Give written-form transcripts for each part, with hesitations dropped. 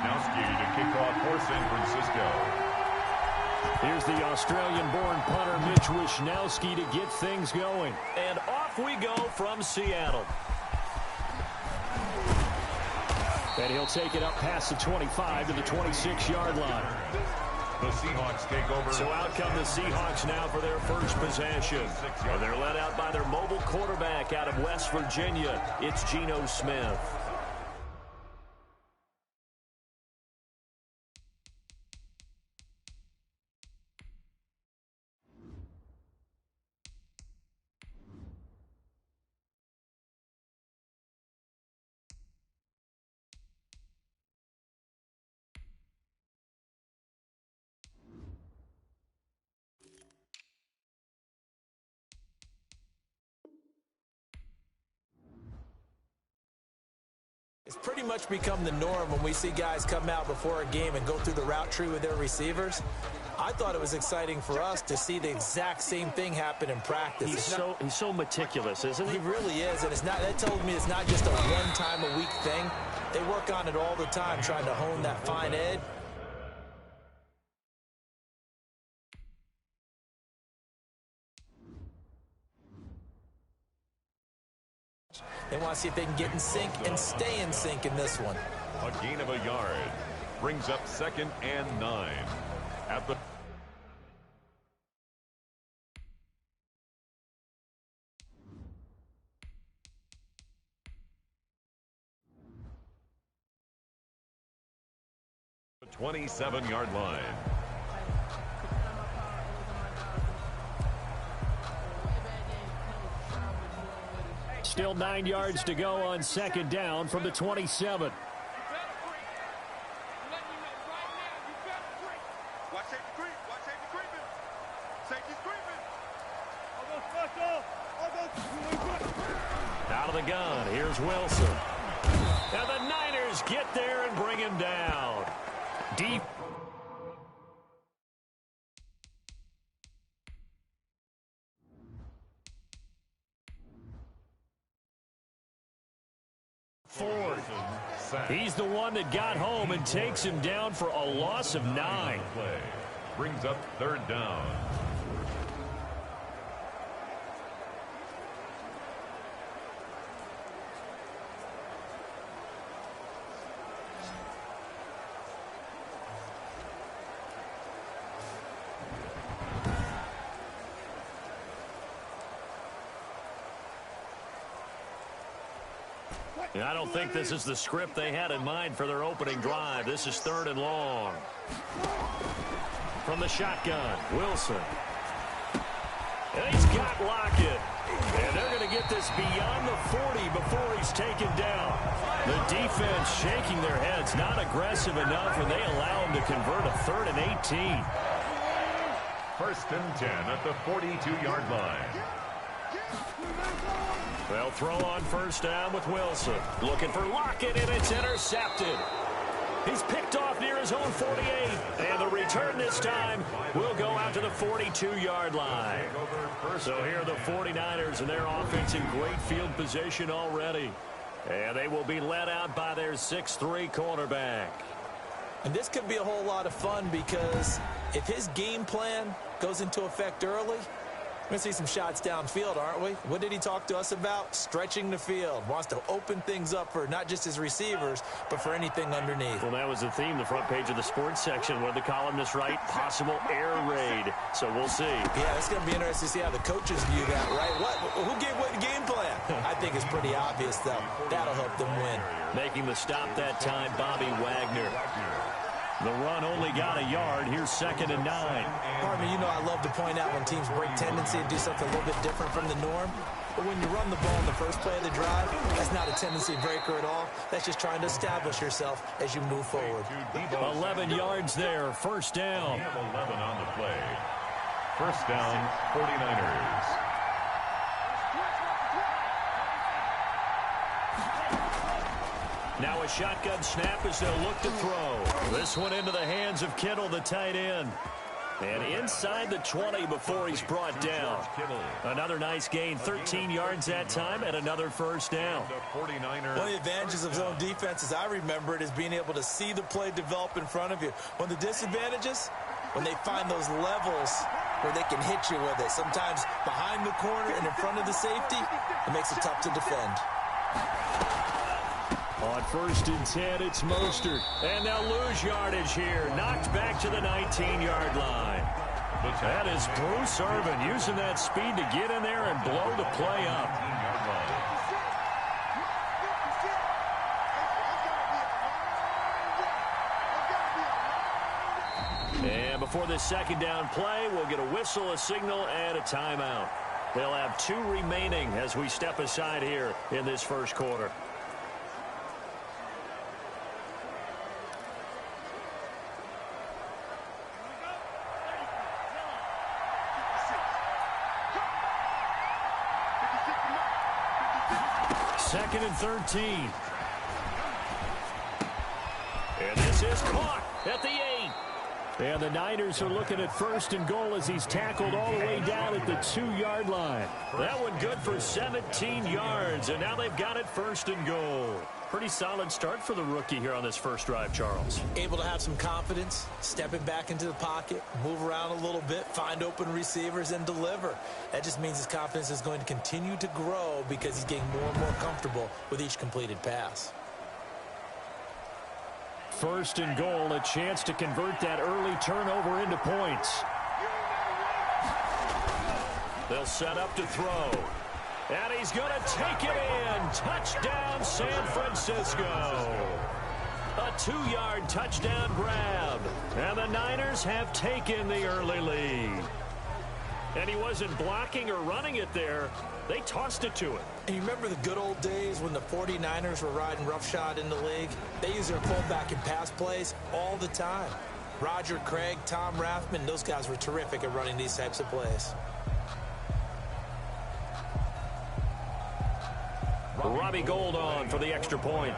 Wisnowski to kick off for San Francisco. Here's the Australian-born punter Mitch Wisnowski to get things going. And off we go from Seattle. And he'll take it up past the 25 to the 26-yard line. The Seahawks take over. So out come the Seahawks now for their first possession. And they're led out by their mobile quarterback out of West Virginia. It's Geno Smith. It's pretty much become the norm when we see guys come out before a game and go through the route tree with their receivers. I thought it was exciting for us to see the exact same thing happen in practice. He's so meticulous, isn't he? He really is, and it's not. That tells me it's not just a one-time-a-week thing. They work on it all the time, trying to hone that fine edge. They want to see if they can get in sync and stay in sync in this one. A gain of a yard brings up 2nd and 9 at the 27-yard line. Still 9 yards to go on 2nd down from the 27. Out of the gun, here's Wilson. Now the Niners get there and bring him down. Deep. Ford. He's the one that got home and takes him down for a loss of 9. Play brings up 3rd down. I don't think this is the script they had in mind for their opening drive. This is 3rd and long. From the shotgun, Wilson. And he's got Lockett. And they're going to get this beyond the 40 before he's taken down. The defense shaking their heads, not aggressive enough, and they allow him to convert a 3rd and 18. 1st and 10 at the 42-yard line. They'll throw on 1st down with Wilson. Looking for Lockett, and it's intercepted. He's picked off near his own 48. And the return this time will go out to the 42-yard line. So here are the 49ers and their offense in great field position already. And they will be led out by their 6'3" quarterback. And this could be a whole lot of fun because if his game plan goes into effect early, we're going to see some shots downfield, aren't we? What did he talk to us about? Stretching the field. Wants to open things up for not just his receivers, but for anything underneath. Well, that was the theme, the front page of the sports section, where the columnists write possible air raid. So we'll see. Yeah, it's going to be interesting to see how the coaches view that, right? Who gave what game plan? I think it's pretty obvious, though. That'll help them win. Making the stop that time, Bobby Wagner. The run only got a yard. Here's 2nd and 9. Harvey, you know I love to point out when teams break tendency and do something a little bit different from the norm. But when you run the ball in the first play of the drive, that's not a tendency breaker at all. That's just trying to establish yourself as you move forward. 11 yards there. 1st down. 11 on the play. 1st down, 49ers. Now a shotgun snap as they'll look to throw. This one into the hands of Kittle, the tight end. And inside the 20 before he's brought down. Another nice gain, 13 yards that time, and another first down. One of the advantages of zone defense, as I remember it, is being able to see the play develop in front of you. One of the disadvantages, when they find those levels where they can hit you with it. Sometimes behind the corner and in front of the safety, it makes it tough to defend. On 1st and 10, it's Mostert. And they'll lose yardage here. Knocked back to the 19-yard line. That is Bruce Irvin using that speed to get in there and blow the play up. And before this second down play, we'll get a whistle, a signal, and a timeout. They'll have 2 remaining as we step aside here in this first quarter. Second and 13. And this is caught at the 8. And the Niners are looking at 1st and goal as he's tackled all the way down at the 2-yard line. That one good for 17 yards, and now they've got it 1st and goal. Pretty solid start for the rookie here on this first drive, Charles. Able to have some confidence, stepping back into the pocket, move around a little bit, find open receivers, and deliver. That just means his confidence is going to continue to grow because he's getting more and more comfortable with each completed pass. 1st and goal, a chance to convert that early turnover into points. They'll set up to throw. And he's going to take it in. Touchdown, San Francisco. A 2-yard touchdown grab. And the Niners have taken the early lead. And he wasn't blocking or running it there. They tossed it to him. And you remember the good old days when the 49ers were riding roughshod in the league? They used their fullback in pass plays all the time. Roger Craig, Tom Rathman, those guys were terrific at running these types of plays. Robbie Gould on for the extra point.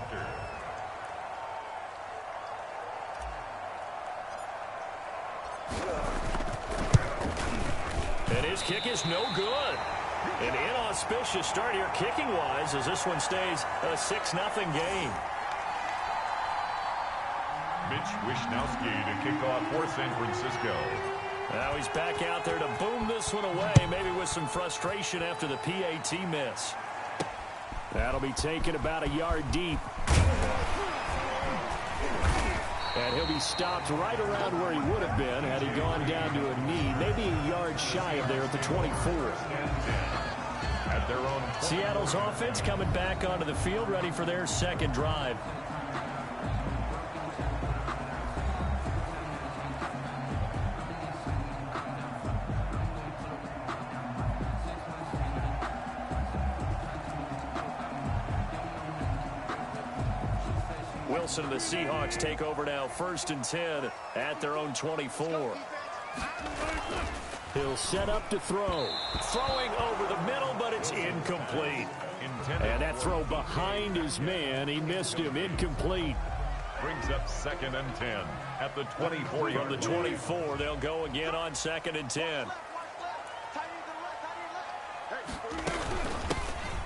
And his kick is no good. An inauspicious start here kicking-wise as this one stays a 6-0 game. Mitch Wishnowski to kick off for San Francisco. Now he's back out there to boom this one away, maybe with some frustration after the PAT miss. That'll be taken about a yard deep. And he'll be stopped right around where he would have been had he gone down to a knee, maybe a yard shy of there at the 24. At their own Seattle's offense coming back onto the field, ready for their second drive. Wilson and the Seahawks take over now, 1st and 10 at their own 24. He'll set up to throw. Throwing over the middle, but it's incomplete. And that throw behind his man, he missed him, incomplete. Brings up 2nd and 10 at the 24-yard From the 24, they'll go again on 2nd and 10.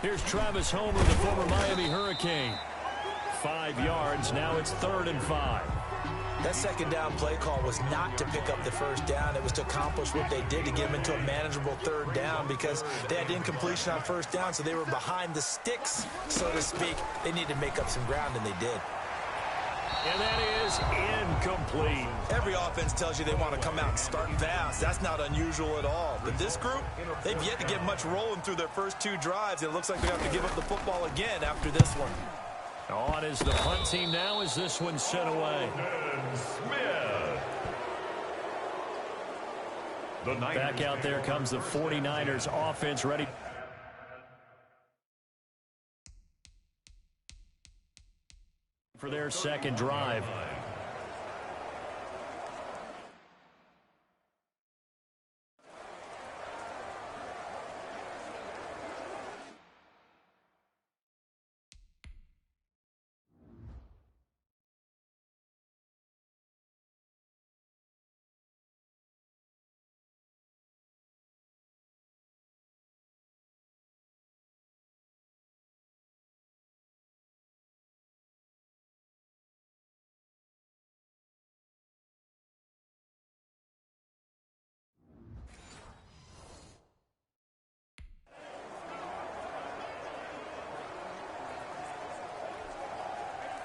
Here's Travis Homer, the former Miami Hurricane. 5 yards, now it's 3rd and 5. That second down play call was not to pick up the first down. It was to accomplish what they did to get them into a manageable 3rd down because they had incompletion on 1st down, so they were behind the sticks, so to speak. They needed to make up some ground, and they did. And that is incomplete. Every offense tells you they want to come out and start fast. That's not unusual at all. But this group, they've yet to get much rolling through their first 2 drives. It looks like they have to give up the football again after this one. On is the punt team now as this one's sent away. Back out there comes the 49ers offense ready for their second drive.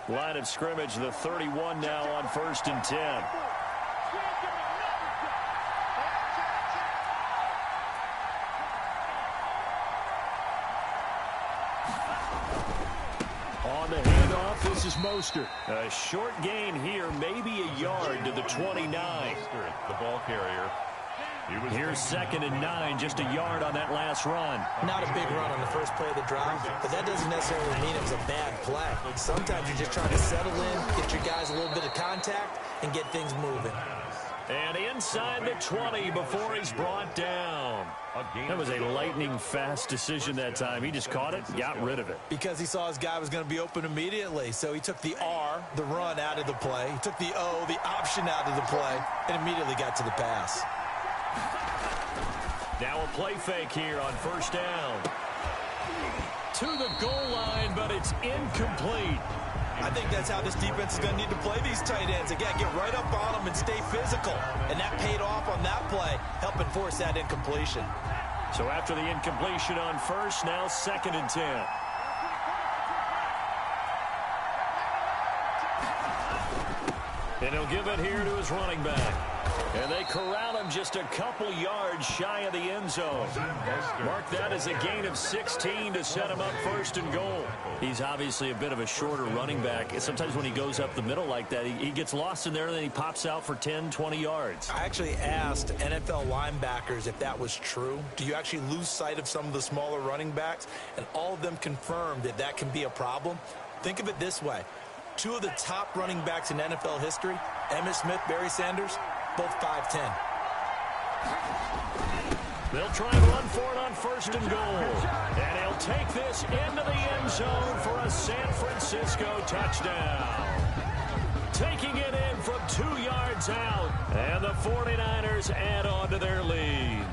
Line of scrimmage, the 31 now on 1st and 10. On the handoff, this is Mostert. A short gain here, maybe a yard to the 29. The ball carrier. Here's 2nd and 9, just a yard on that last run. Not a big run on the first play of the drive, but that doesn't necessarily mean it was a bad play. Sometimes you're just trying to settle in, get your guys a little bit of contact, and get things moving. And inside the 20 before he's brought down. That was a lightning-fast decision that time. He just caught it, got rid of it. Because he saw his guy was going to be open immediately. So he took the R, the run, out of the play. He took the O, the option, out of the play, and immediately got to the pass. Now a play fake here on 1st down. To the goal line, but it's incomplete. I think that's how this defense is going to need to play these tight ends. Again, get right up on them and stay physical. And that paid off on that play, helping force that incompletion. So after the incompletion on 1st, now 2nd and 10. And he'll give it here to his running back. And they corral him just a couple yards shy of the end zone. Mark that as a gain of 16 to set him up 1st and goal. He's obviously a bit of a shorter running back. Sometimes when he goes up the middle like that, he gets lost in there and then he pops out for 10, 20 yards. I actually asked NFL linebackers if that was true. Do you actually lose sight of some of the smaller running backs? And all of them confirmed that that can be a problem. Think of it this way. 2 of the top running backs in NFL history, Emmitt Smith, Barry Sanders, both 5'10". They'll try and run for it on 1st and goal. And he'll take this into the end zone for a San Francisco touchdown. Taking it in from 2 yards out. And the 49ers add on to their lead.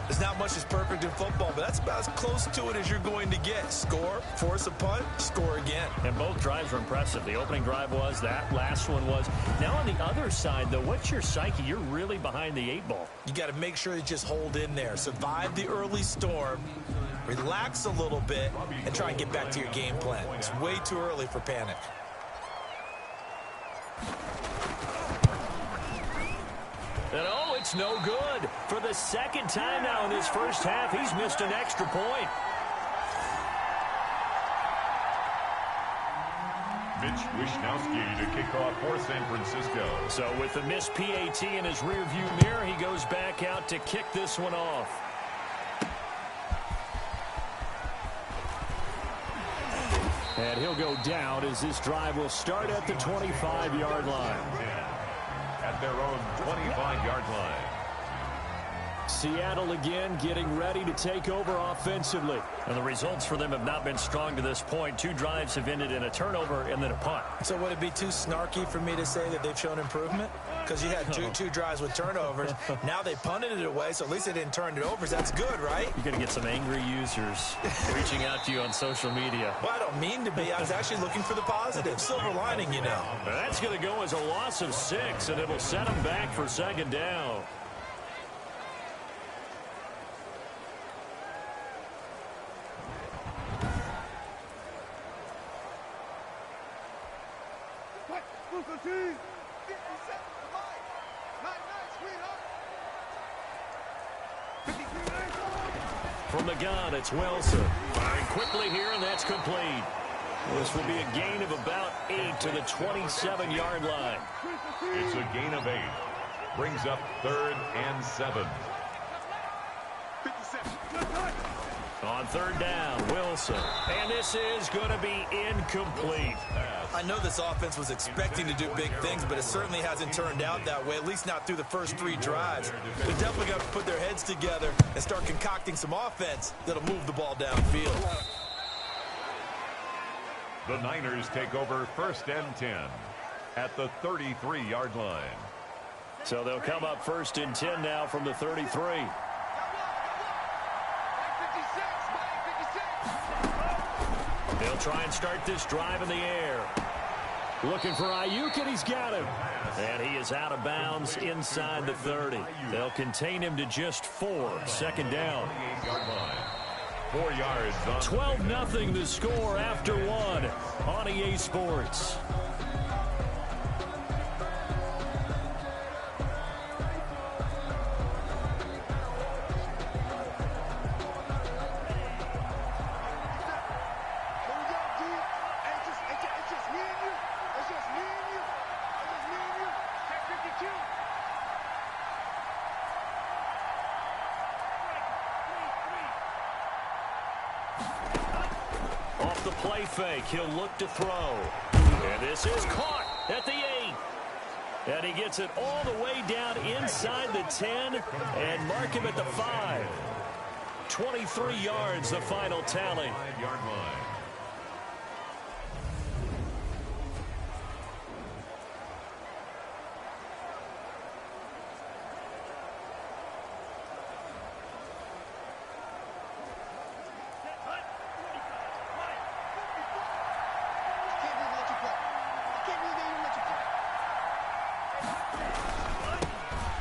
There's not much that's perfect in football, but that's about as close to it as you're going to get. Score, force a punt, score again. And both drives were impressive. The opening drive was, that last one was. Now on the other side, though, what's your psyche? You're really behind the 8 ball. You got to make sure you just hold in there. Survive the early storm, relax a little bit, and try and get back to your game plan. It's way too early for panic. And oh, it's no good. For the 2nd time now in this first half, he's missed an extra point. Mitch Wishnowsky to kick off for San Francisco. So with the missed PAT in his rearview mirror, he goes back out to kick this one off. And he'll go down as this drive will start at the 25-yard line. At their own 25-yard line. Seattle again getting ready to take over offensively. And the results for them have not been strong to this point. 2 drives have ended in a turnover and then a punt. So would it be too snarky for me to say that they've shown improvement? Because you had two drives with turnovers. Now they punted it away, so at least they didn't turn it over. So that's good, right? You're going to get some angry users reaching out to you on social media. Well, I don't mean to be. I was actually looking for the positive. Silver lining, you know. That's going to go as a loss of 6, and it'll set them back for 2nd down. From the gun, it's Wilson. Firing quickly here, and that's complete. This will be a gain of about 8 to the 27-yard line. It's a gain of 8. Brings up 3rd and 7. On 3rd down, Wilson. And this is going to be incomplete. I know this offense was expecting to do big things, but it certainly hasn't turned out that way, at least not through the first 3 drives. They're definitely going to put their heads together and start concocting some offense that'll move the ball downfield. The Niners take over 1st and 10 at the 33-yard line. So they'll come up 1st and 10 now from the 33. They'll try and start this drive in the air. Looking for Ayuk, and he's got him. And he is out of bounds inside the 30. They'll contain him to just 4. 2nd down. 4 yards. 12-0 the score after 1. On on EA Sports. Off the play fake, he'll look to throw. And this is caught at the 8. And he gets it all the way down inside the 10 and mark him at the 5. 23 yards, the final tally. 5-yard line.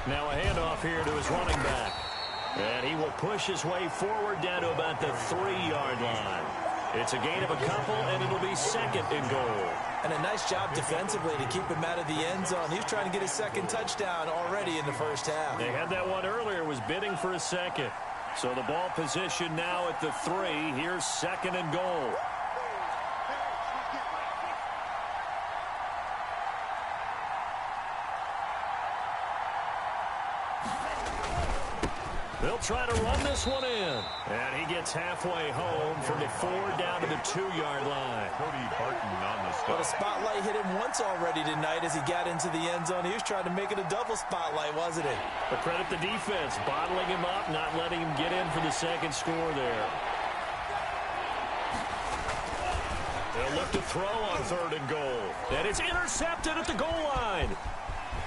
Now a handoff here to his running back. And he will push his way forward down to about the 3-yard line. It's a gain of a couple, and it'll be second and goal. And a nice job defensively to keep him out of the end zone. He was trying to get his second touchdown already in the first half. They had that one earlier, was bidding for a second. So the ball position now at the 3. Here's second and goal. They'll try to run this one in. And he gets halfway home from the 4 down to the 2-yard line. Cody Barton on the But a stop. spotlight hit him once already tonight as he got into the end zone. He was trying to make it a double spotlight, wasn't he? But credit the defense, bottling him up, not letting him get in for the second score there. They'll look to throw on 3rd and goal. And it's intercepted at the goal line.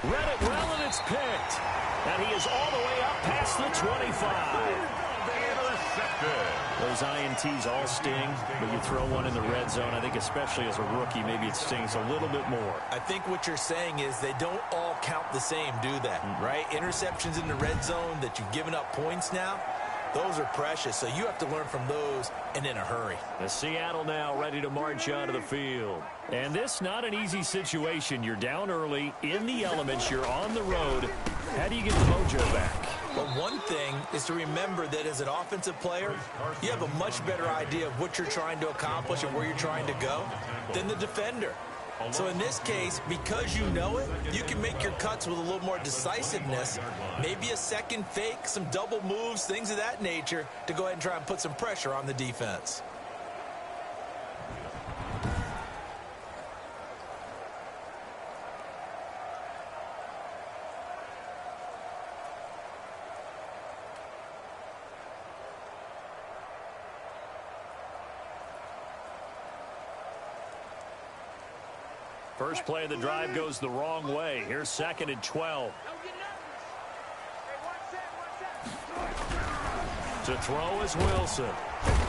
Read it well, and it's picked. And he is all the way up past the 25. Intercepted. Those INTs all sting, but you throw one in the red zone, I think especially as a rookie, maybe it stings a little bit more. I think what you're saying is they don't all count the same, do they? Right? Interceptions in the red zone that you've given up points now, those are precious. So you have to learn from those and in a hurry. The Seattle now ready to march onto the field. And this not an easy situation. You're down early, in the elements, you're on the road. How do you get the mojo back? But one thing is to remember that as an offensive player, you have a much better idea of what you're trying to accomplish and where you're trying to go than the defender. So in this case, because you know it, you can make your cuts with a little more decisiveness, maybe a second fake, some double moves, things of that nature, to go ahead and try and put some pressure on the defense. First play of the drive goes the wrong way. Here's 2nd and 12. To throw is Wilson.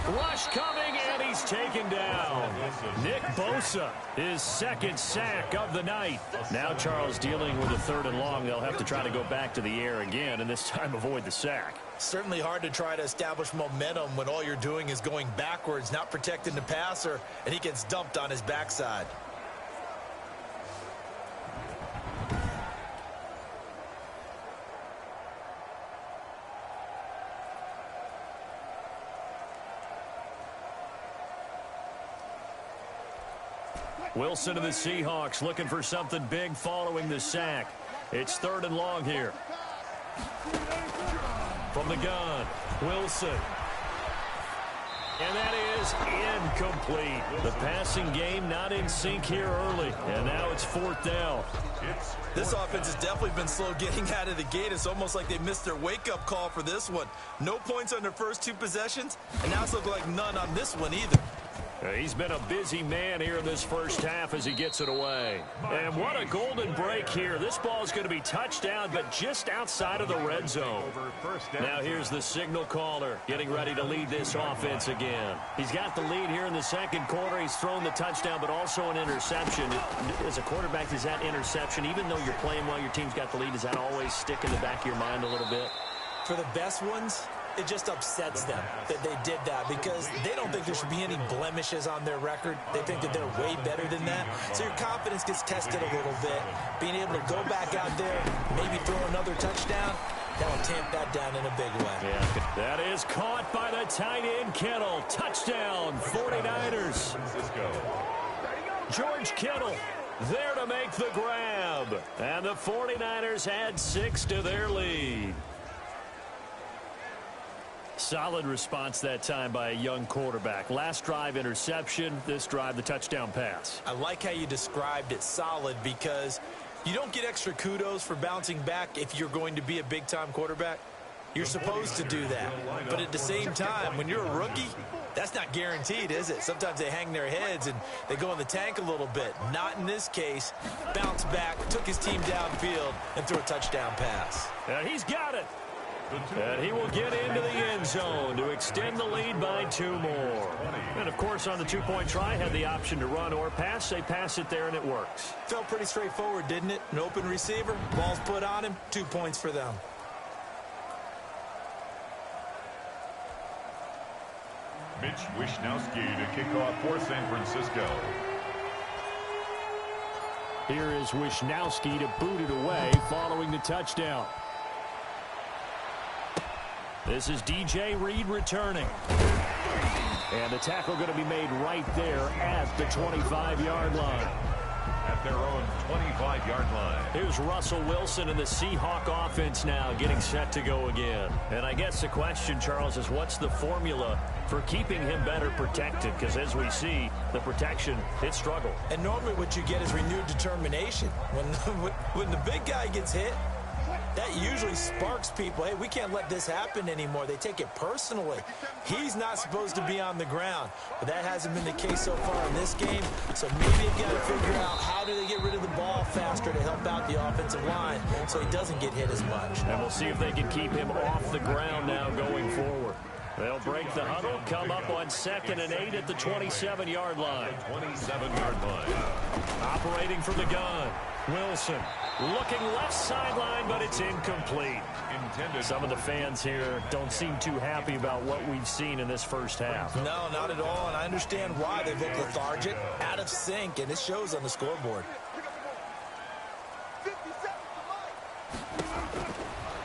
Rush coming, and he's taken down. Nick Bosa, his 2nd sack of the night. Now Charles dealing with a 3rd and long. They'll have to try to go back to the air again, and this time avoid the sack. Certainly hard to try to establish momentum when all you're doing is going backwards, not protecting the passer, and he gets dumped on his backside. Wilson of the Seahawks looking for something big following the sack. It's 3rd and long here. From the gun, Wilson. And that is incomplete. The passing game not in sync here early. And now it's 4th down. This offense has definitely been slow getting out of the gate. It's almost like they missed their wake-up call for this one. No points on their first 2 possessions, and now it's looking like none on this one either. He's been a busy man here in this first half as he gets it away. And what a golden break here. This ball is going to be touchdown, but just outside of the red zone. Now here's the signal caller getting ready to lead this offense again. He's got the lead here in the 2nd quarter. He's thrown the touchdown, but also an interception. As a quarterback, is that interception, even though you're playing while your team's got the lead, does that always stick in the back of your mind a little bit? For the best ones, It just upsets them that they did that because they don't think there should be any blemishes on their record. They think that they're way better than that. So your confidence gets tested a little bit. Being able to go back out there, maybe throw another touchdown, that will tamp that down in a big way. Yeah, that is caught by the tight end, Kittle. Touchdown, 49ers. George Kittle there to make the grab. And the 49ers add 6 to their lead. Solid response that time by a young quarterback. Last drive, interception. This drive, the touchdown pass. I like how you described it, solid, because you don't get extra kudos for bouncing back if you're going to be a big-time quarterback. You're supposed to do that. But at the same time, when you're a rookie, that's not guaranteed, is it? Sometimes they hang their heads and they go in the tank a little bit. Not in this case. Bounce back, took his team downfield, and threw a touchdown pass. And he's got it. And he will get into the end zone to extend the lead by 2 more. And, of course, on the two-point try, had the option to run or pass. They pass it there, and it works. Felt pretty straightforward, didn't it? An open receiver, ball's put on him, 2 points for them. Mitch Wishnowsky to kick off for San Francisco. Here is Wishnowsky to boot it away following the touchdown. This is DJ Reed returning. And the tackle going to be made right there at the 25-yard line. At their own 25-yard line. Here's Russell Wilson and the Seahawk offense now getting set to go again. And I guess the question, Charles, is what's the formula for keeping him better protected? Because as we see, the protection, it struggled. And normally what you get is renewed determination. When the big guy gets hit, that usually sparks people. Hey, we can't let this happen anymore. They take it personally. He's not supposed to be on the ground. But that hasn't been the case so far in this game. So maybe they've got to figure out how do they get rid of the ball faster to help out the offensive line so he doesn't get hit as much. And we'll see if they can keep him off the ground now going forward. They'll break the huddle, come up on 2nd and 8 at the 27-yard line. 27-yard line. Operating from the gun. Wilson looking left sideline, but it's incomplete. Some of the fans here don't seem too happy about what we've seen in this first half. No, not at all, and I understand why. They look lethargic, out of sync, and it shows on the scoreboard.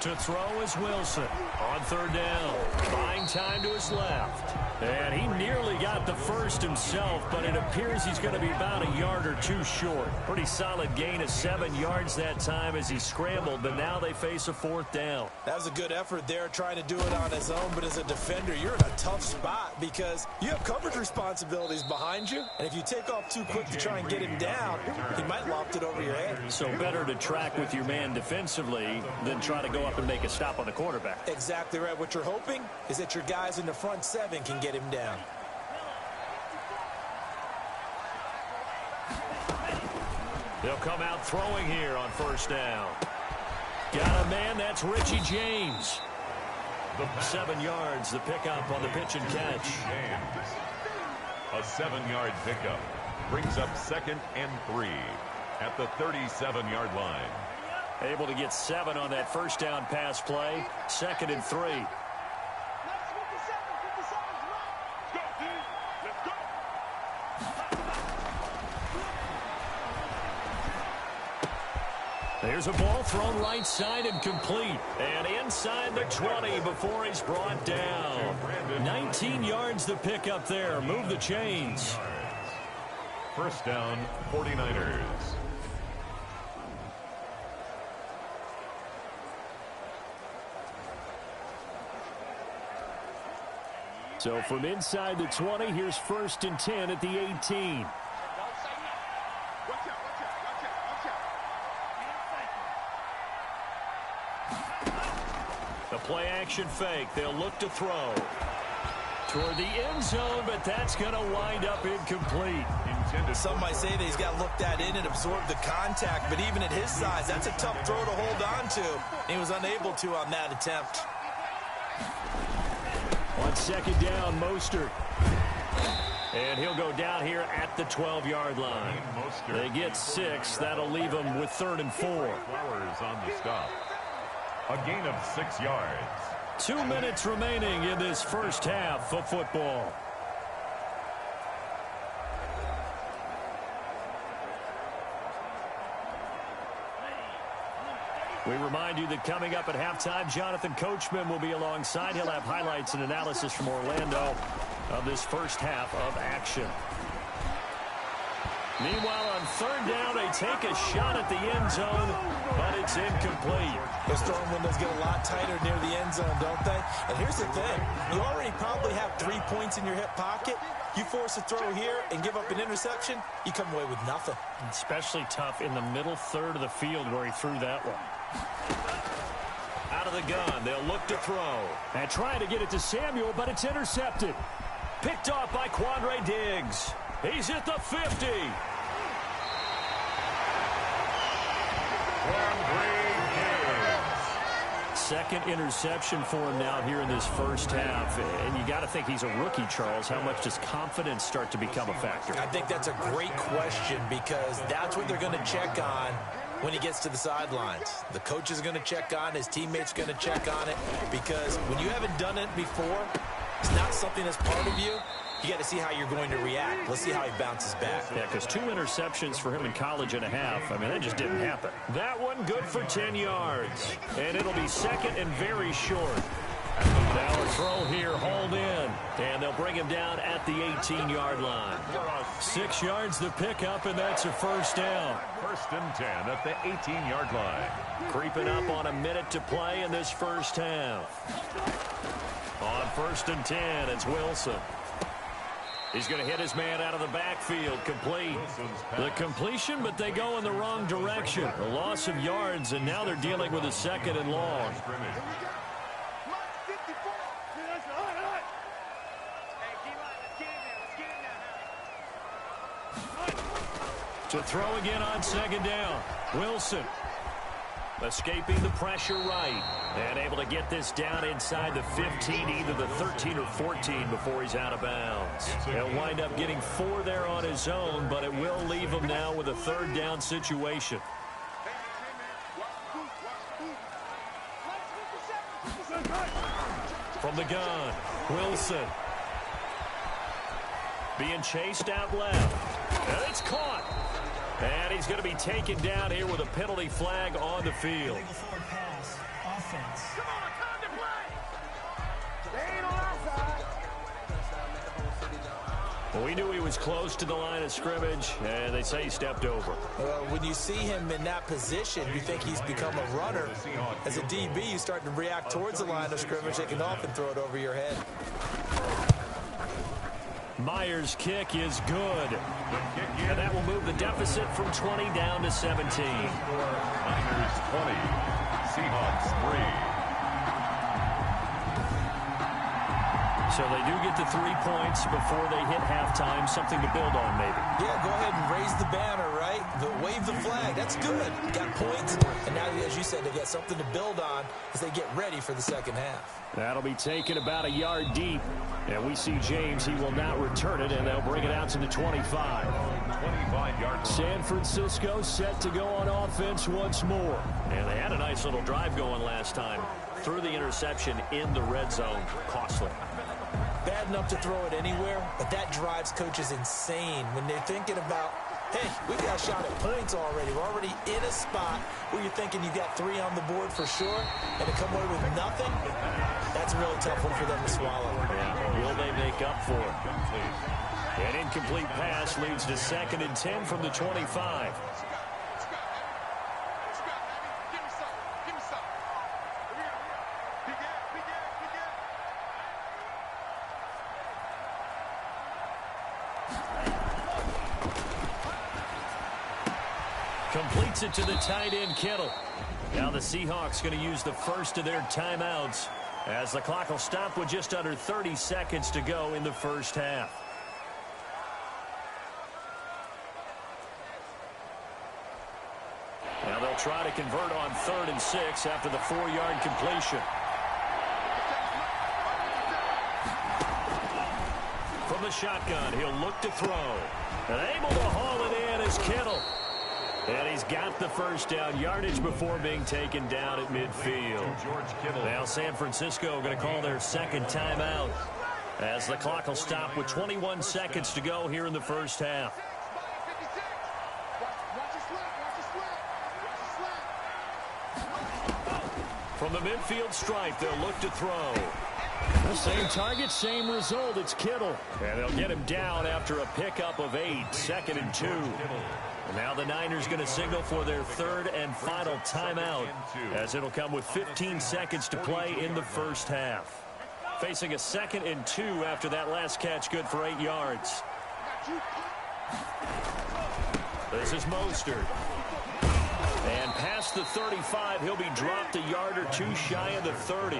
To throw is Wilson on 3rd down. Buying time to his left. And he nearly got the first himself, but it appears he's going to be about a yard or 2 short. Pretty solid gain of 7 yards that time as he scrambled, but now they face a 4th down. That was a good effort there trying to do it on his own, but as a defender, you're in a tough spot because you have coverage responsibilities behind you, and if you take off too quick to try and get him down, he might loft it over your head. So better to track with your man defensively than try to go up and make a stop on the quarterback. Exactly right. What you're hoping is that your guys in the front 7 can get him down. They'll come out throwing here on 1st down. Got a man, that's Richie James. 7 yards, the pickup on the pitch and catch. A 7-yard pickup brings up 2nd and 3 at the 37-yard line. Able to get 7 on that 1st down pass play. 2nd and 3. There's a ball thrown right side and complete. And inside the 20 before he's brought down. 19 yards to pick up there. Move the chains. 1st down, 49ers. So from inside the 20, here's 1st and 10 at the 18. The play action fake. They'll look to throw toward the end zone, but that's going to wind up incomplete. Some might say that he's got looked at in and absorbed the contact, but even at his size, that's a tough throw to hold on to. He was unable to on that attempt. On 2nd down, Mostert. And he'll go down here at the 12-yard line. They get 6. That'll leave them with 3rd and 4. Flowers on the stop. A gain of 6 yards. 2 minutes remaining in this first half of football. We remind you that coming up at halftime, Jonathan Coachman will be alongside. He'll have highlights and analysis from Orlando of this first half of action. Meanwhile, on third down, they take a shot at the end zone, but it's incomplete. Those throwing windows get a lot tighter near the end zone, don't they? And here's the thing. You already probably have 3 points in your hip pocket. You force a throw here and give up an interception, you come away with nothing. Especially tough in the middle third of the field where he threw that one. Out of the gun, they'll look to throw. And trying to get it to Samuel, but it's intercepted. Picked off by Quandre Diggs. He's at the 50. Second interception for him now here in this first half. And you got to think he's a rookie, Charles. How much does confidence start to become a factor? I think that's a great question because that's what they're going to check on when he gets to the sidelines. The coach is going to check on, his teammates going to check on it, because when you haven't done it before, it's not something that's part of you. You got to see how you're going to react. Let's see how he bounces back. Yeah, because 2 interceptions for him in college and a half. I mean, that just didn't happen. That one good for 10 yards. And it'll be second and very short. Now a throw here, hauled in. And they'll bring him down at the 18-yard line. 6 yards to pick up, and that's a first down. First and 10 at the 18-yard line. Creeping up on a minute to play in this first half. On first and 10, it's Wilson. He's going to hit his man out of the backfield, complete. The completion, but they go in the wrong direction. A loss of yards, and now they're dealing with a second and long. To throw again on second down. Wilson escaping the pressure right. And able to get this down inside the 15, either the 13 or 14 before he's out of bounds. He'll wind up getting 4 there on his own, but it will leave him now with a third down situation. From the gun, Wilson. Being chased out left. And it's caught. And he's going to be taken down here with a penalty flag on the field. Illegal forward pass. Offense. Come on, time to play. They ain't on our side. Well, we knew he was close to the line of scrimmage, and they say he stepped over. When you see him in that position, you think he's become a runner. As a DB, you start to react towards the line of scrimmage. They can often throw it over your head. Myers' kick is good. And that will move the deficit from 20 down to 17. Niners 20, Seahawks 3. So they do get the 3 points before they hit halftime. Something to build on, maybe. Yeah, go ahead and raise the banner, right? Wave the flag. That's good. Got points. And now, as you said, they got something to build on as they get ready for the second half. That'll be taken about a yard deep. And we see James. He will not return it, and they'll bring it out to the 25. 25-yard. San Francisco set to go on offense once more. And they had a nice little drive going last time. Threw the interception in the red zone. Costly. Bad enough to throw it anywhere, but that drives coaches insane when they're thinking about, hey, we've got a shot at points already. We're already in a spot where you're thinking you've got 3 on the board for sure, and to come away with nothing, that's a really tough one for them to swallow. Yeah. Will they make up for it? An incomplete pass leads to second and 10 from the 25. Completes it to the tight end, Kittle. Now the Seahawks going to use the first of their timeouts as the clock will stop with just under 30 seconds to go in the first half. Now they'll try to convert on 3rd and 6 after the 4-yard completion. From the shotgun, he'll look to throw. And able to haul it in is Kittle. And he's got the first down yardage before being taken down at midfield. Now San Francisco going to call their second timeout as the clock will stop with 21 seconds to go here in the first half. From the midfield stripe, they'll look to throw. The same target, same result. It's Kittle. And they'll get him down after a pickup of 8, 2nd and 2. And now the Niners going to signal for their third and final timeout, as it'll come with 15 seconds to play in the first half. Facing a 2nd and 2 after that last catch, good for 8 yards. This is Mostert. And past the 35, he'll be dropped a yard or two shy of the 30.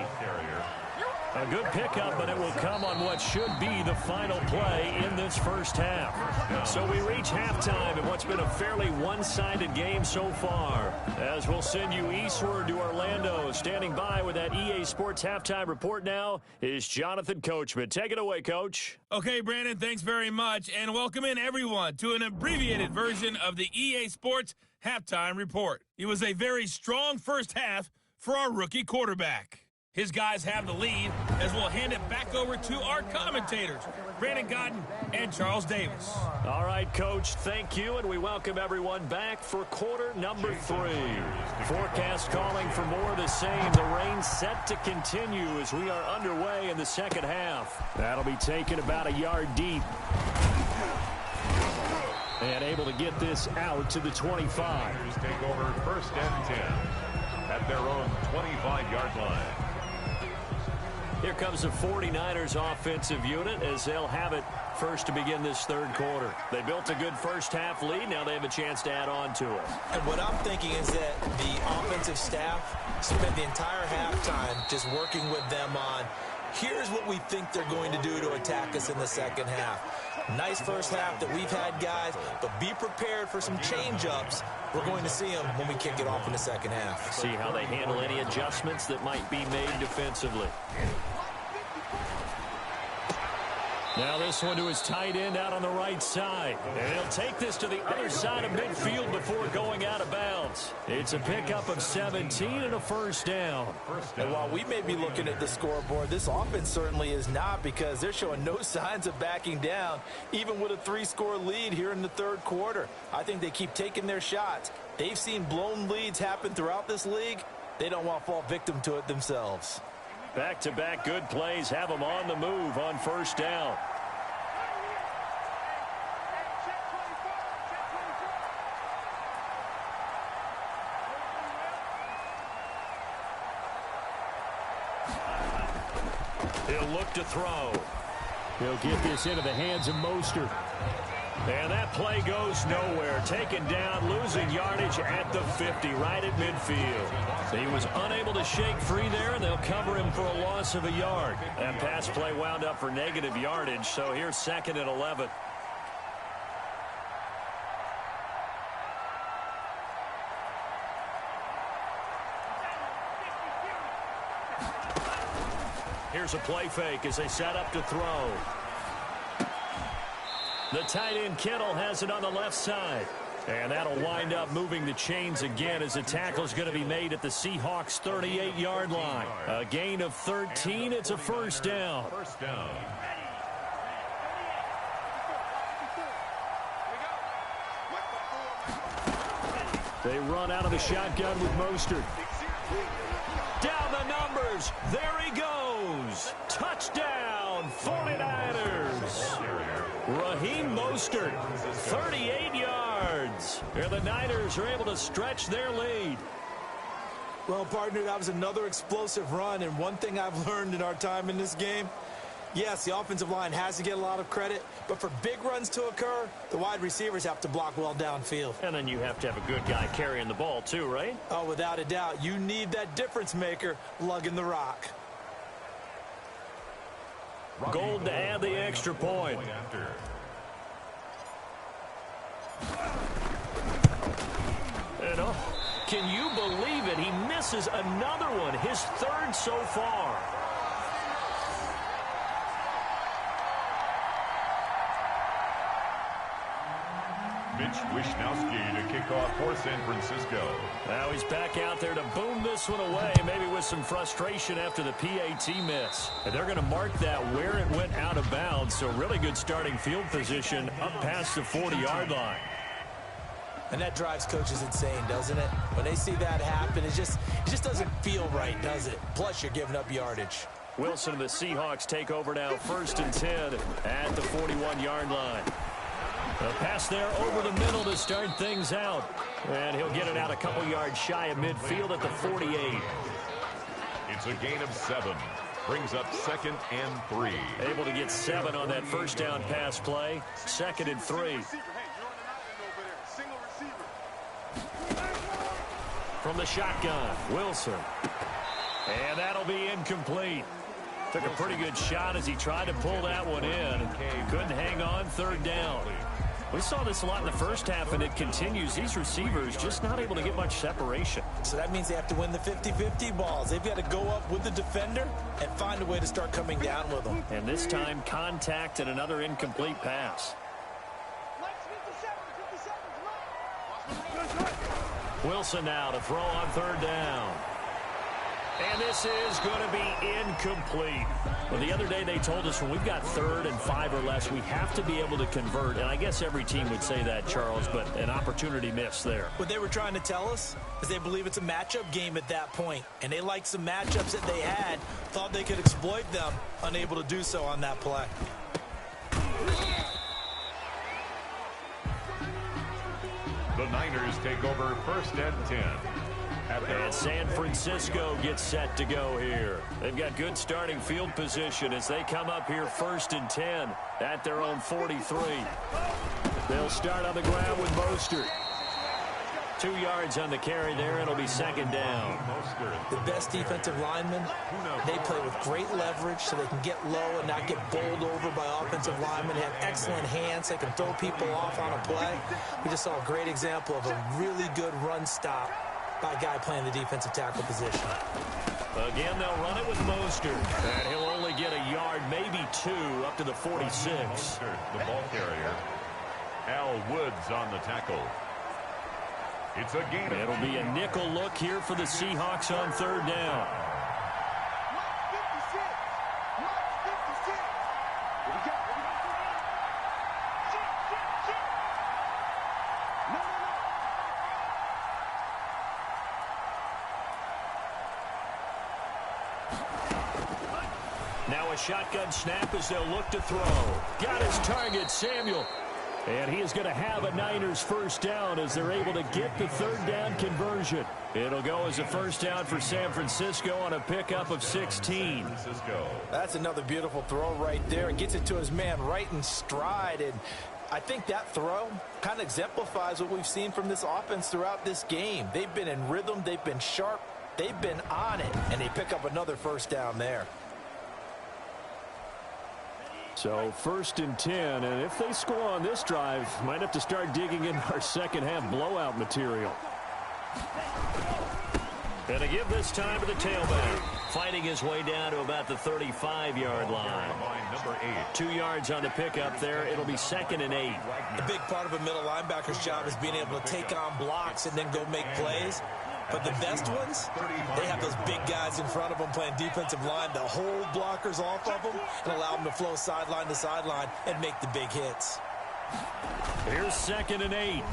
A good pickup, but it will come on what should be the final play in this first half. So we reach halftime in what's been a fairly one-sided game so far, as we'll send you eastward to Orlando. Standing by with that EA Sports halftime report now is Jonathan Coachman. Take it away, Coach. Okay, Brandon, thanks very much, and welcome in everyone to an abbreviated version of the EA Sports halftime report. It was a very strong first half for our rookie quarterback. His guys have the lead as we'll hand it back over to our commentators, Brandon Godden and Charles Davis. All right, Coach, thank you, and we welcome everyone back for quarter number 3. Forecast calling for more of the same. The rain set to continue as we are underway in the second half. That'll be taken about a yard deep. And able to get this out to the 25. Take over first and 10 at their own 25-yard line. Here comes the 49ers offensive unit as they'll have it first to begin this third quarter. They built a good first half lead. Now they have a chance to add on to it. And what I'm thinking is that the offensive staff spent the entire halftime just working with them on, here's what we think they're going to do to attack us in the second half. Nice first half that we've had, guys, but be prepared for some change-ups. We're going to see them when we kick it off in the second half. See how they handle any adjustments that might be made defensively. Now this one to his tight end out on the right side. And he'll take this to the other side of midfield before going out of bounds. It's a pickup of 17 and a first down. And while we may be looking at the scoreboard, this offense certainly is not, because they're showing no signs of backing down, even with a 3-score lead here in the third quarter. I think they keep taking their shots. They've seen blown leads happen throughout this league. They don't want to fall victim to it themselves. Back-to-back good plays have them on the move on first down. He'll look to throw. He'll get this into the hands of Mostert. And that play goes nowhere. Taken down, losing yardage at the 50, right at midfield. He was unable to shake free there, and they'll cover him for a loss of a yard. That pass play wound up for negative yardage, so here's 2nd and 11. Here's a play fake as they set up to throw. The tight end Kittle has it on the left side. And that'll wind up moving the chains again as the tackle's going to be made at the Seahawks 38-yard line. A gain of 13. It's a first down. First down. They run out of the shotgun with Mostert. Down the numbers. There he goes. Touchdown, 49ers. Raheem Mostert, 38 yards. And the Niners are able to stretch their lead. Well, partner, that was another explosive run, and one thing I've learned in our time in this game, yes, the offensive line has to get a lot of credit, but for big runs to occur, the wide receivers have to block well downfield. And then you have to have a good guy carrying the ball too, right? Oh, without a doubt. You need that difference maker lugging the rock. Gold to add the extra point. And can you believe it? He misses another one, his third so far. Mitch Wishnowski to kick off for San Francisco. Now he's back out there to boom this one away, maybe with some frustration after the PAT miss. And they're going to mark that where it went out of bounds, so really good starting field position up past the 40-yard line. And that drives coaches insane, doesn't it? When they see that happen, it just doesn't feel right, does it? Plus, you're giving up yardage. Wilson and the Seahawks take over now, 1st and 10 at the 41-yard line. A pass there over the middle to start things out. And he'll get it out a couple yards shy of midfield at the 48. It's a gain of 7. Brings up 2nd and 3. Able to get 7 on that first down pass play. 2nd and 3. From the shotgun, Wilson. And that'll be incomplete. Took a pretty good shot as he tried to pull that one in. Couldn't hang on, 3rd down. We saw this a lot in the first half, and it continues. These receivers just not able to get much separation. So that means they have to win the 50-50 balls. They've got to go up with the defender and find a way to start coming down with them. And this time, contact and another incomplete pass. Wilson now to throw on 3rd down. And this is going to be incomplete. Well, the other day they told us when we've got 3rd and 5 or less, we have to be able to convert. And I guess every team would say that, Charles, but an opportunity missed there. What they were trying to tell us is they believe it's a matchup game at that point. And they liked some matchups that they had, thought they could exploit them, unable to do so on that play. The Niners take over 1st and 10. And San Francisco gets set to go here. They've got good starting field position as they come up here 1st and 10 at their own 43. They'll start on the ground with Mostert. 2 yards on the carry there. It'll be 2nd down. The best defensive linemen, they play with great leverage so they can get low and not get bowled over by offensive linemen. They have excellent hands. They can throw people off on a play. We just saw a great example of a really good run stop by a guy playing the defensive tackle position. Again, they'll run it with Mostert. And he'll only get a yard, maybe 2, up to the 46. Mostert, the ball carrier. Al Woods on the tackle. It's a gain. It'll be a nickel look here for the Seahawks on 3rd down. Now a shotgun snap as they'll look to throw. Got his target, Samuel. And he is going to have a Niners 1st down as they're able to get the 3rd down conversion. It'll go as a 1st down for San Francisco on a pickup of 16. That's another beautiful throw right there. Gets it to his man right in stride. And I think that throw kind of exemplifies what we've seen from this offense throughout this game. They've been in rhythm. They've been sharp. They've been on it. And they pick up another 1st down there. So 1st and 10, and if they score on this drive, might have to start digging in our second half blowout material. And to give this time to the tailback, fighting his way down to about the 35-yard line. Number 8. 2 yards on the pickup there. It'll be 2nd and 8. A big part of a middle linebacker's job is being able to take on blocks and then go make plays. But the best ones, they have those big guys in front of them playing defensive line to hold blockers off of them and allow them to flow sideline to sideline and make the big hits. Here's 2nd and 8.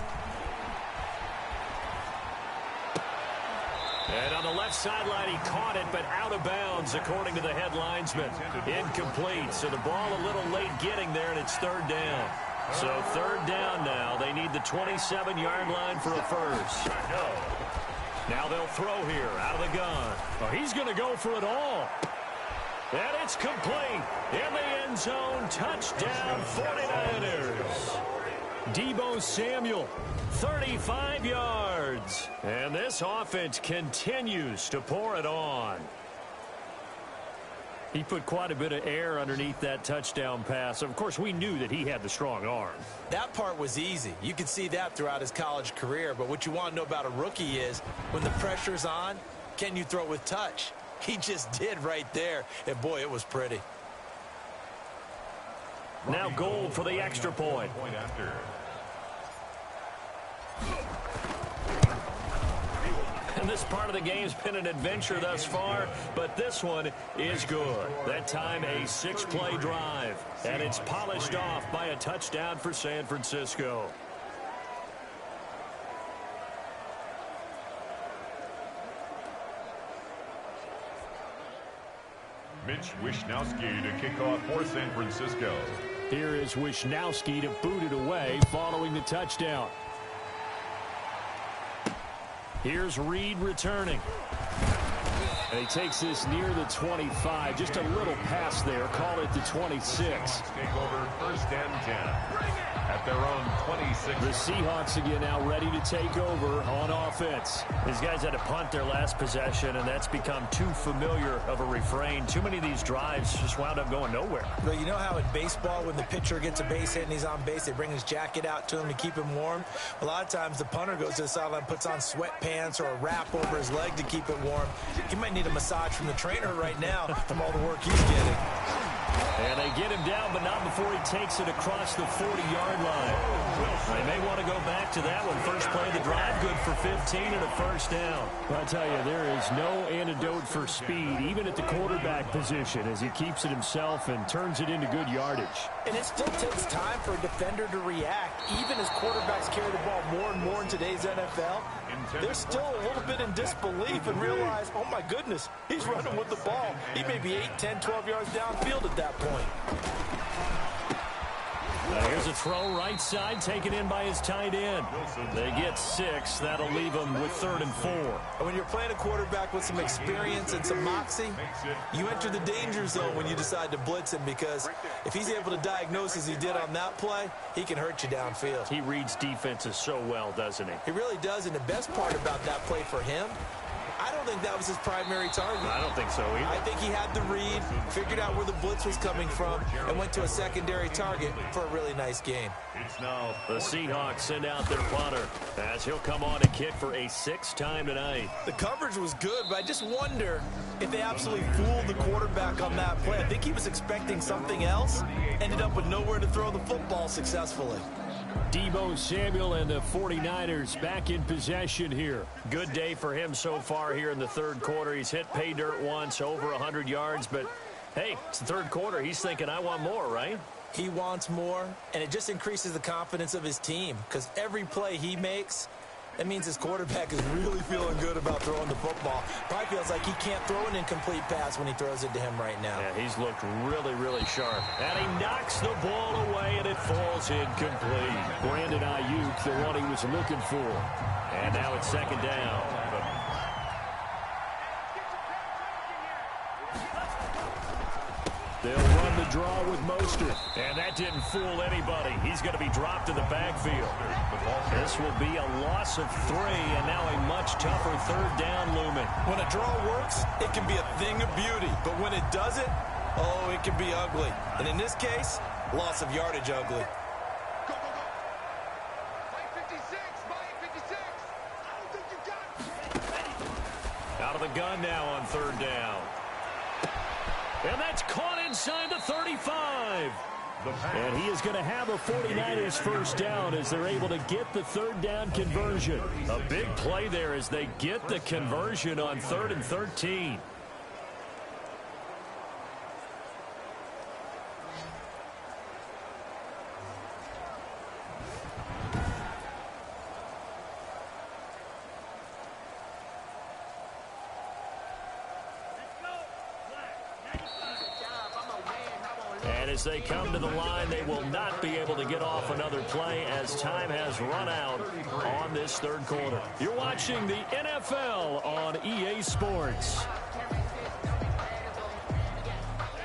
And on the left sideline, he caught it, but out of bounds, according to the head linesman. Incomplete, so the ball a little late getting there, and it's 3rd down. So 3rd down now. They need the 27-yard line for a first. Now they'll throw here out of the gun. Oh, he's going to go for it all. And it's complete. In the end zone, touchdown 49ers. Deebo Samuel, 35 yards. And this offense continues to pour it on. He put quite a bit of air underneath that touchdown pass. Of course, we knew that he had the strong arm. That part was easy. You could see that throughout his college career. But what you want to know about a rookie is when the pressure's on, can you throw with touch? He just did right there. And, boy, it was pretty. Now goal for the extra point. this part of the game's been an adventure thus far, but this one is good. That time, a 6-play drive, and it's polished off by a touchdown for San Francisco. Mitch Wishnowsky to kick off for San Francisco. Here is Wishnowsky to boot it away following the touchdown. Here's Reed returning. And he takes this near the 25. Just a little pass there. Call it the 26. Take over 1st and 10. At their own 26. The Seahawks again now ready to take over on offense. These guys had to punt their last possession, and that's become too familiar of a refrain. Too many of these drives just wound up going nowhere. Well, you know how in baseball when the pitcher gets a base hit and he's on base, they bring his jacket out to him to keep him warm? A lot of times the punter goes to the sideline, puts on sweatpants or a wrap over his leg to keep it warm. He might need a massage from the trainer right now from all the work he's getting. And they get him down, but not before he takes it across the 40-yard line. They may want to go back to that one. First play of the drive, good for 15 and a first down. I'll tell you, there is no antidote for speed, even at the quarterback position, as he keeps it himself and turns it into good yardage. And it still takes time for a defender to react. Even as quarterbacks carry the ball more and more in today's NFL, they're still a little bit in disbelief and realize, oh my goodness, he's running with the ball. He may be 8, 10, 12 yards downfield at that point. Here's a throw right side, taken in by his tight end. They get 6. That'll leave them with 3rd and 4. And when you're playing a quarterback with some experience and some moxie, you enter the danger zone when you decide to blitz him, because if he's able to diagnose as he did on that play, he can hurt you downfield. He reads defenses so well, doesn't he? He really does, and the best part about that play for him, I don't think that was his primary target. I don't think so either. I think he had the read, figured out where the blitz was coming from, and went to a secondary target for a really nice game. It's now the Seahawks send out their punter as he'll come on to kick for a 6th time tonight. The coverage was good, but I just wonder if they absolutely fooled the quarterback on that play. I think he was expecting something else, ended up with nowhere to throw the football successfully. Deebo Samuel and the 49ers back in possession here. Good day for him so far here in the 3rd quarter. He's hit pay dirt once, over 100 yards, but hey, it's the 3rd quarter. He's thinking, I want more, right? He wants more, and it just increases the confidence of his team, because every play he makes, that means his quarterback is really feeling good about throwing the football. Probably feels like he can't throw an incomplete pass when he throws it to him right now. Yeah, he's looked really, really sharp. And he knocks the ball away, and it falls incomplete. Brandon Ayuk, the one he was looking for. And now it's 2nd down. They'll run the draw with Mostert. And that didn't fool anybody. He's going to be dropped in the backfield. This will be a loss of 3, and now a much tougher 3rd down looming. When a draw works, it can be a thing of beauty. But when it doesn't, oh, it can be ugly. And in this case, loss of yardage ugly. Go, go, go. Mike 56, Mike 56. I don't think you got it. Out of the gun now on 3rd down. And that's caught inside the 35. And he is going to have a 49ers first down as they're able to get the 3rd down conversion. A big play there as they get the conversion on 3rd and 13. And as they come to the line, they will not be able to get off another play as time has run out on this 3rd quarter. You're watching the NFL on EA Sports.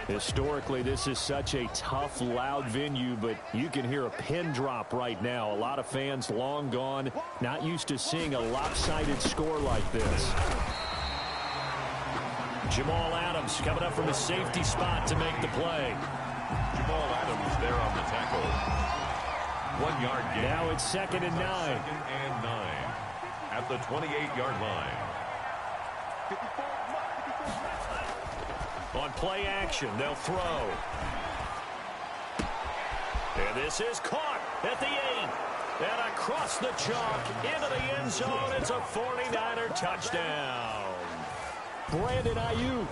Historically, this is such a tough, loud venue, but you can hear a pin drop right now. A lot of fans long gone, not used to seeing a lopsided score like this. Jamal Adams coming up from the safety spot to make the play. Jamal Adams there on the tackle. 1 yard gain. Now it's 2nd and 9. 2nd and 9 at the 28-yard line. On play action, they'll throw. And this is caught at the 8. And across the chalk, into the end zone, it's a 49er touchdown. Brandon Ayuk,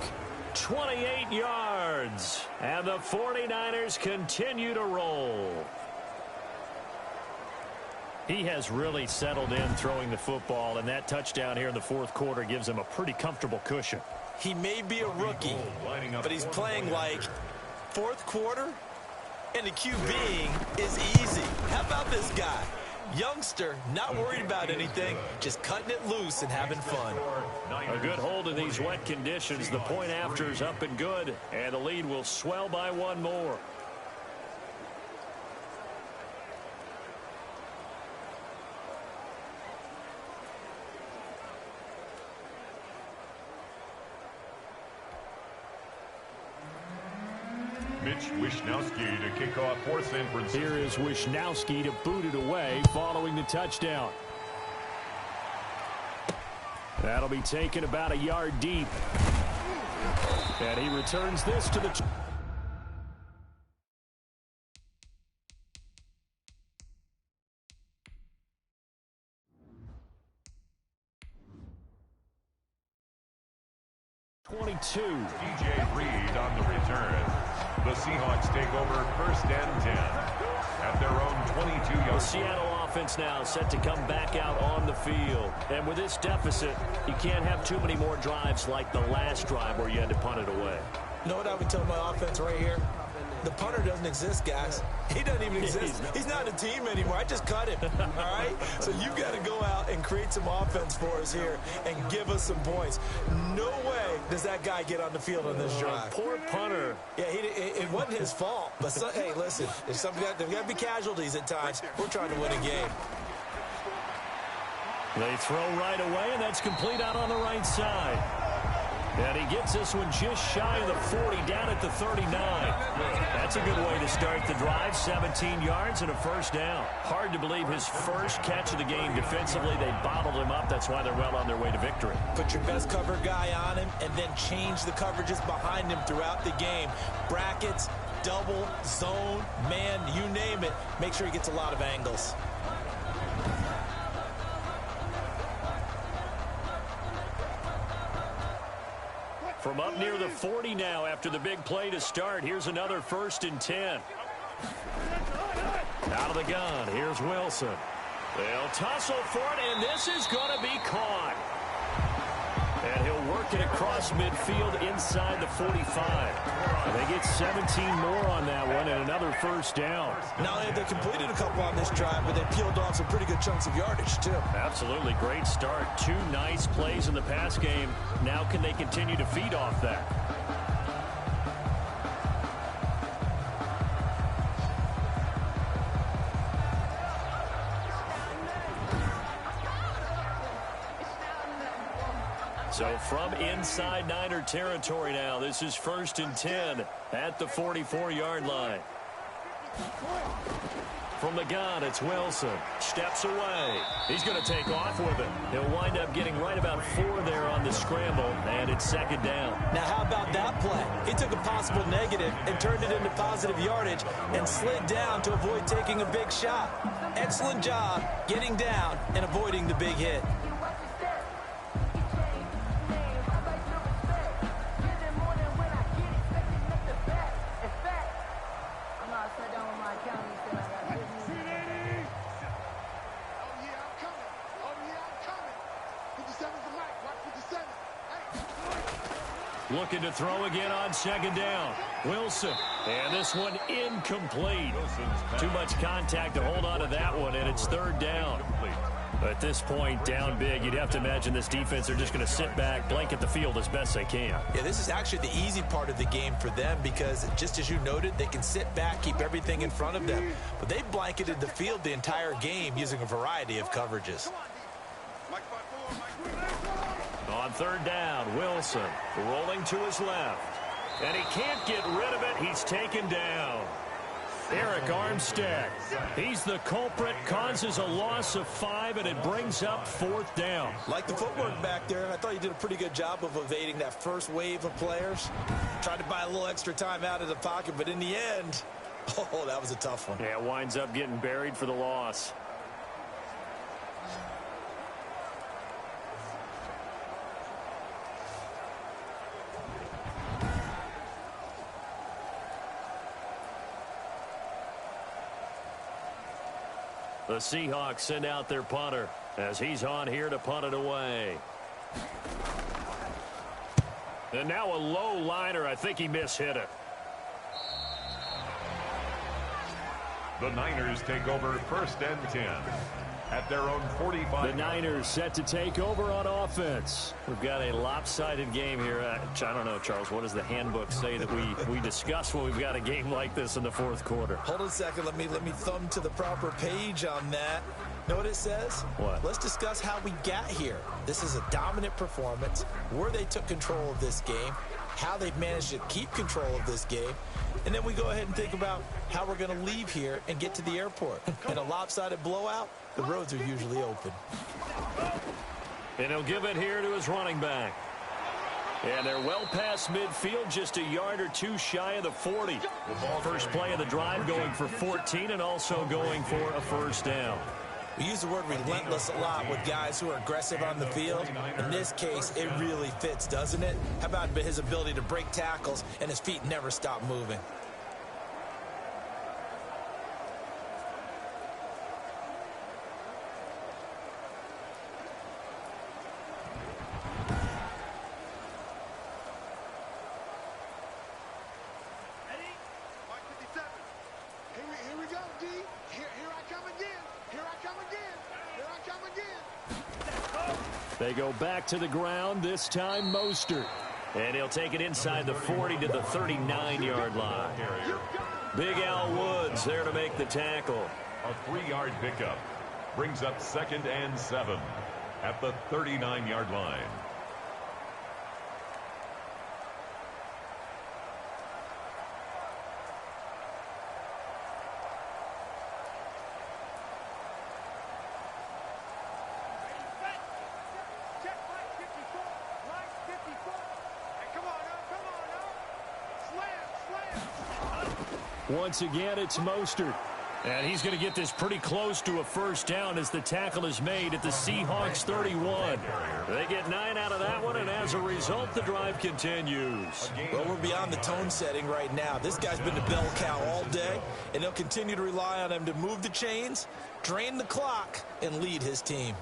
28 yards. And the 49ers continue to roll. He has really settled in throwing the football, and that touchdown here in the fourth quarter gives him a pretty comfortable cushion. He may be a rookie, but he's playing like fourth quarter, and the QBing is easy. How about this guy? Youngster, not worried about anything, just cutting it loose and having fun. A good hold in these wet conditions. The point after is up and good, and the lead will swell by one more. Mitch Wishnowsky to kick off for San Francisco. Here is Wishnowsky to boot it away following the touchdown. That'll be taken about a yard deep. And he returns this to the... DJ Reed on the return. The Seahawks take over first and 10 at their own 22-yard. The Seattle offense now set to come back out on the field. And with this deficit, you can't have too many more drives like the last drive where you had to punt it away. You know what I would tell my offense right here? The punter doesn't exist, guys. He doesn't even exist. He's not a team anymore. I just cut him, all right? So you've got to go out and create some offense for us here and give us some points. No way does that guy get on the field on this drive. Poor punter. Yeah, it wasn't his fault. But, hey, listen, there's got to be casualties at times. We're trying to win a game. They throw right away, and that's complete out on the right side. And he gets this one just shy of the 40, down at the 39. That's a good way to start the drive. 17 yards and a first down. Hard to believe his first catch of the game defensively. They bottled him up. That's why they're well on their way to victory. Put your best cover guy on him and then change the coverages behind him throughout the game. Brackets, double, zone, man, you name it. Make sure he gets a lot of angles. From up near the 40 now after the big play to start. Here's another 1st and 10. Out of the gun. Here's Wilson. They'll tussle for it, and this is going to be caught. And he'll work it across midfield inside the 45. They get 17 more on that one and another first down. Not only have they completed a couple on this drive, but they peeled off some pretty good chunks of yardage, too. Absolutely. Great start. 2 nice plays in the pass game. Now can they continue to feed off that? So from inside Niner territory now, this is 1st and 10 at the 44-yard line. From the gun, it's Wilson. Steps away. He's going to take off with it. He'll wind up getting right about 4 there on the scramble, and it's 2nd down. Now, how about that play? He took a possible negative and turned it into positive yardage and slid down to avoid taking a big shot. Excellent job getting down and avoiding the big hit. Looking to throw again on 2nd down. Wilson. And this one incomplete. Too much contact to hold on to that one, and it's 3rd down. At this point, down big, you'd have to imagine this defense are just going to sit back, blanket the field as best they can. Yeah, this is actually the easy part of the game for them because, just as you noted, they can sit back, keep everything in front of them. But they blanketed the field the entire game using a variety of coverages. On 3rd down, Wilson rolling to his left. And he can't get rid of it. He's taken down. Eric Armstead. He's the culprit, causes a loss of 5, and it brings up 4th down. Like the footwork back there, I thought he did a pretty good job of evading that first wave of players. Tried to buy a little extra time out of the pocket, but in the end, oh, that was a tough one. Yeah, winds up getting buried for the loss. The Seahawks send out their punter as he's on here to punt it away. And now a low liner. I think he mishit it. The Niners take over 1st and 10 at their own 45. The Niners set to take over on offense. We've got a lopsided game here. I don't know, Charles, what does the handbook say that we discuss when we've got a game like this in the 4th quarter? Hold on a second. Let me thumb to the proper page on that. Know what it says? What? Let's discuss how we got here. This is a dominant performance, where they took control of this game, how they've managed to keep control of this game, and then we go ahead and think about how we're going to leave here and get to the airport. In a lopsided blowout, the roads are usually open. And he'll give it here to his running back. And they're well past midfield, just a yard or two shy of the 40. First play of the drive going for 14 and also going for a first down. We use the word relentless a lot with guys who are aggressive on the field. In this case, it really fits, doesn't it? How about his ability to break tackles and his feet never stop moving? They go back to the ground, this time Mostert. And he'll take it inside the 40 to the 39-yard line. Big Al Woods there to make the tackle. A 3-yard pickup brings up 2nd and 7 at the 39-yard line. Once again, it's Mostert. And he's going to get this pretty close to a first down as the tackle is made at the Seahawks 31. They get 9 out of that one, and as a result, the drive continues. Well, we're beyond the tone setting right now. This guy's been the bell cow all day, and they'll continue to rely on him to move the chains, drain the clock, and lead his team.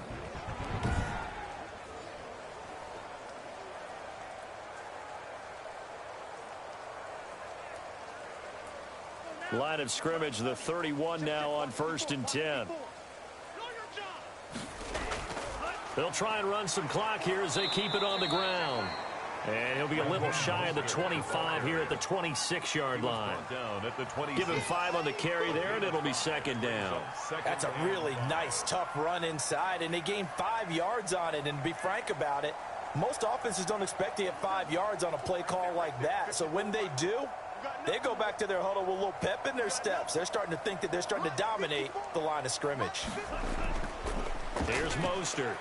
Line of scrimmage, the 31 now on 1st and 10. They'll try and run some clock here as they keep it on the ground. And he'll be a little shy of the 25 here at the 26-yard line. Give him 5 on the carry there, and it'll be 2nd down. That's a really nice, tough run inside, and they gained 5 yards on it. And to be frank about it, most offenses don't expect to get 5 yards on a play call like that. So when they do, they go back to their huddle with a little pep in their steps. They're starting to think that they're starting to dominate the line of scrimmage. Here's Mostert.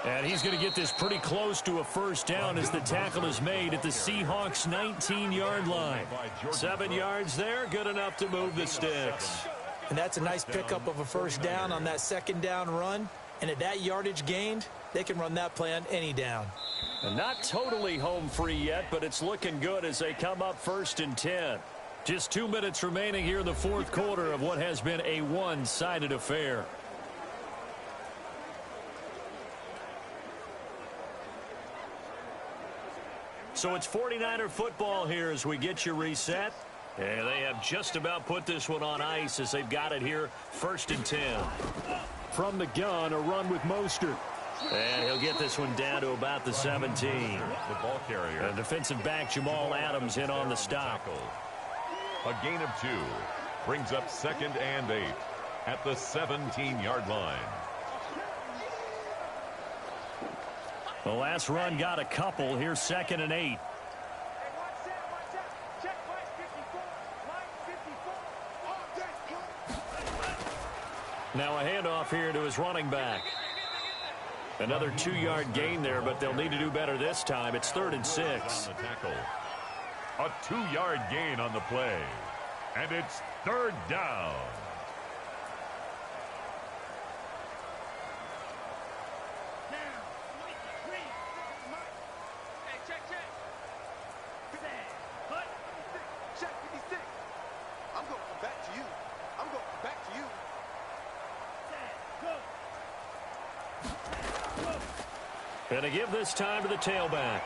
And he's going to get this pretty close to a first down as the tackle is made at the Seahawks 19-yard line. 7 yards there, good enough to move the sticks. And that's a nice pickup of a first down on that 2nd down run. And at that yardage gained, they can run that play on any down. And not totally home free yet, but it's looking good as they come up 1st and 10. Just 2 minutes remaining here in the 4th quarter of what has been a one-sided affair. So it's 49er football here as we get you reset. And they have just about put this one on ice as they've got it here 1st and 10. From the gun, a run with Mostert. And he'll get this one down to about the 17. The ball carrier. And defensive back Jamal Adams in on the stop. A gain of 2 brings up 2nd and 8 at the 17-yard line. The last run got a couple. Here's 2nd and 8. Now a handoff here to his running back. Another 2-yard gain there, but they'll need to do better this time. It's 3rd and 6. A 2-yard gain on the play. And it's 3rd down. Going to give this time to the tailback.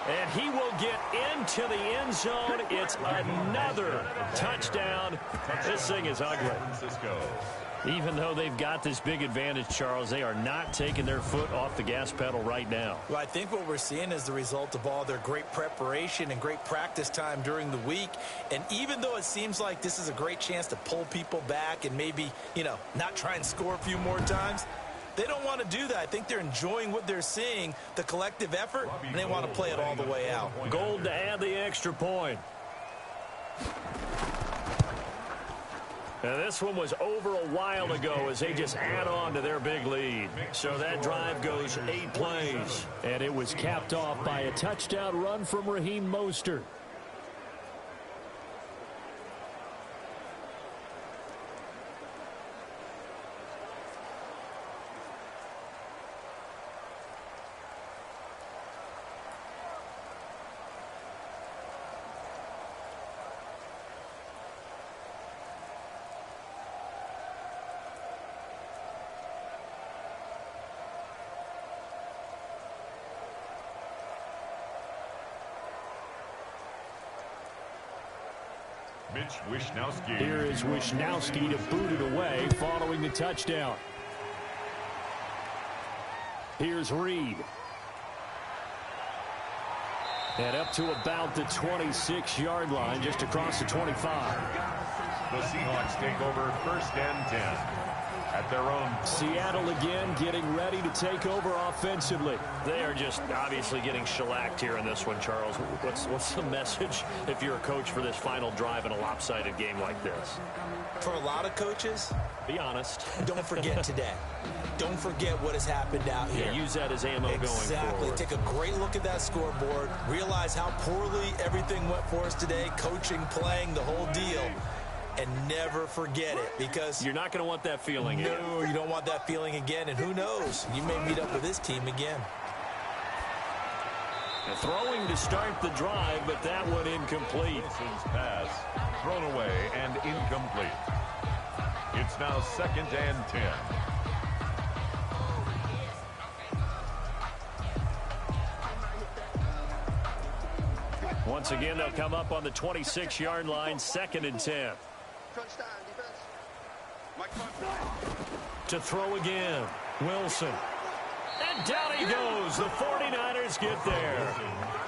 And he will get into the end zone. It's another touchdown. This thing is ugly. Even though they've got this big advantage, Charles, they are not taking their foot off the gas pedal right now. Well, I think what we're seeing is the result of all their great preparation and great practice time during the week. And even though it seems like this is a great chance to pull people back and maybe, not try and score a few more times, they don't want to do that. I think they're enjoying what they're seeing, the collective effort, and they want to play it all the way out. Gold to add the extra point. Now, this one was over a while ago as they just add on to their big lead. So that drive goes 8 plays. And it was capped off by a touchdown run from Raheem Mostert. Here is Wishnowski to boot it away following the touchdown. Here's Reed. And up to about the 26-yard line, just across the 25. The Seahawks take over 1st and 10 at their own. Seattle again getting ready to take over offensively. They are just obviously getting shellacked here in this one, Charles. What's the message if you're a coach for this final drive in a lopsided game like this? For a lot of coaches, be honest. Don't forget today. Don't forget what has happened out here. Yeah, use that as ammo going forward. Exactly. Take a great look at that scoreboard. Realize how poorly everything went for us today. Coaching, playing, the whole deal. And never forget it, because you're not going to want that feeling again. No, you don't want that feeling again. And who knows? You may meet up with this team again. And throwing to start the drive, but that one incomplete. Wilson's pass thrown away and incomplete. It's now 2nd and 10. Once again, they'll come up on the 26-yard line, 2nd and 10. To throw again, Wilson. And down he goes. The 49ers get there.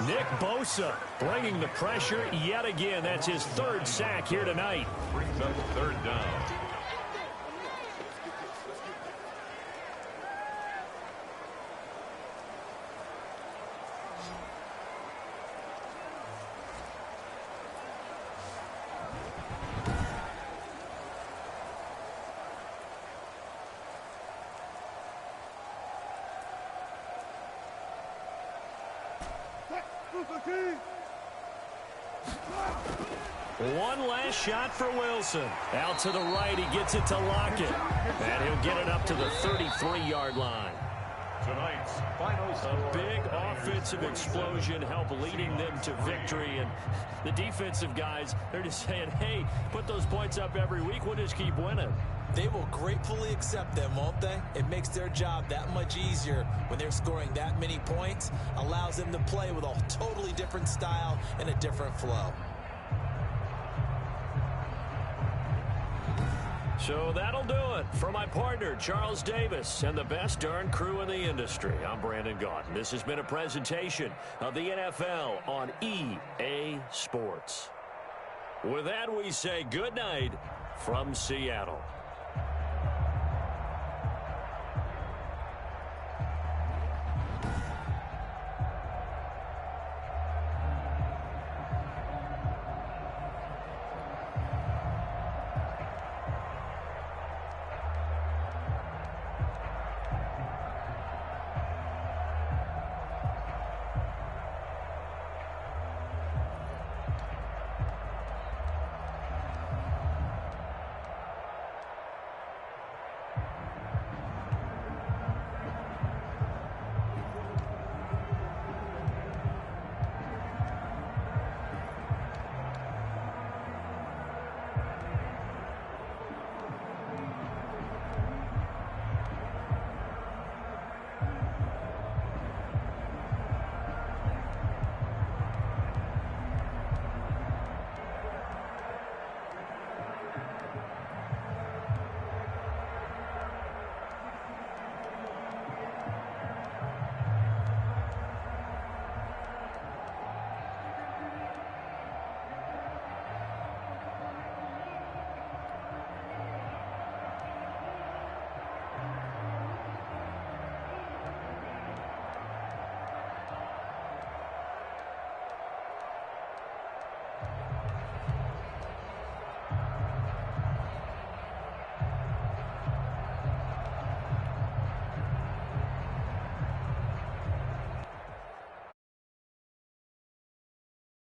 Nick Bosa bringing the pressure yet again. That's his 3rd sack here tonight. Brings up 3rd down. One last shot for Wilson. Out to the right, he gets it to Lockett. And he'll get it up to the 33-yard line. Tonight's final score. A big offensive explosion help leading them to victory. And the defensive guys, they're just saying, hey, put those points up every week. We'll just keep winning. They will gratefully accept them, won't they? It makes their job that much easier when they're scoring that many points. Allows them to play with a totally different style and a different flow. So that'll do it. For my partner, Charles Davis, and the best darn crew in the industry, I'm Brandon Gaunt. This has been a presentation of the NFL on EA Sports. With that, we say good night from Seattle.